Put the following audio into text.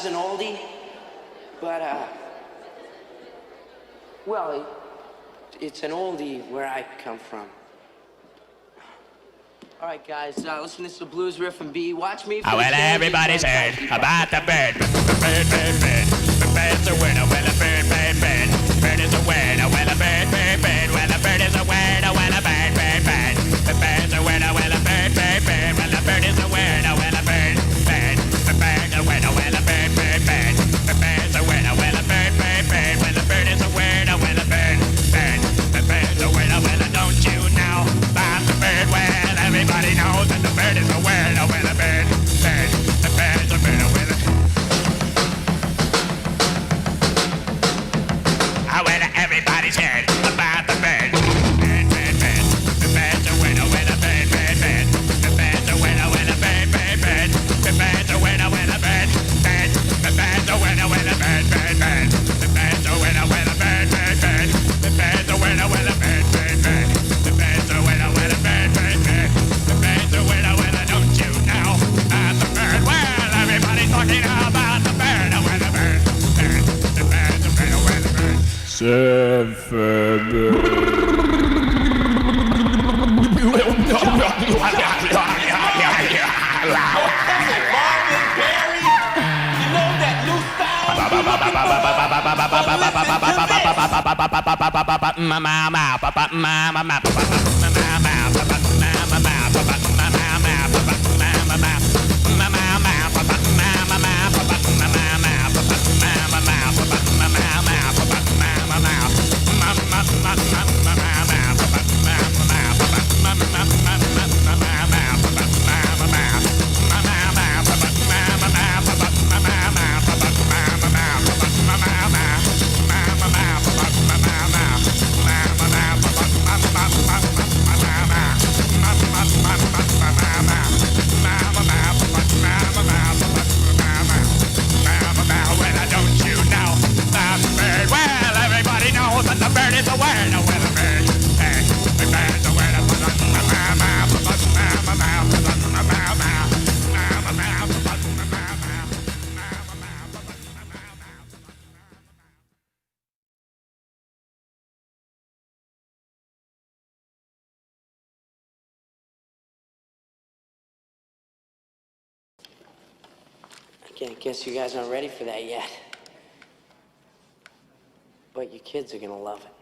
is an oldie, but, well, it's an oldie where I come from. All right, guys, listen to this blues riff and B. Watch me. Oh, well, everybody's heard about the bird. Bird, bird, bird. The bird's a winner. Well, a bird, bird, bird. Bird is a winner. Well, a bird, bird, bird. Well, a bird is a winner. Well, a bird, bird, bird. The bird's a winner. Well, a bird, bird, bird. Well, a bird is a winner. Well, a bird, bird. The bird's a winner. Well, a bird, bird, bird. The bird's a winner. Well, a bird, bird, bird. Well, a bird is a winner. Well, a bird, bird. The bird's a winner. Well, don't you know about the bird? Well, everybody knows that the bird is a winner. Well, a bird, bird. The bird's a winner. Well, everybody's heard about the bird. Bird, bird, bird. The bird's a winner. Well, a bird, bird, bird. The bird's a winner. Well, a bird, bird, bird. The bird's a winner. Well, a bird, bird. The bird's a winner. Well, a bird, bird, bird. The bird's a winner. Well, a bird, bird, bird. The bird's a winner. Well, a bird, bird, bird. The bird's a winner. Well, a bird, bird, bird. The bird's a winner. Well, don't you know about the bird? Well, everybody's talking about the bird. Well, the bird, bird. The bird's a winner. Well, the bird. Surfin Bird. I guess you guys aren't ready for that yet. But your kids are gonna love it.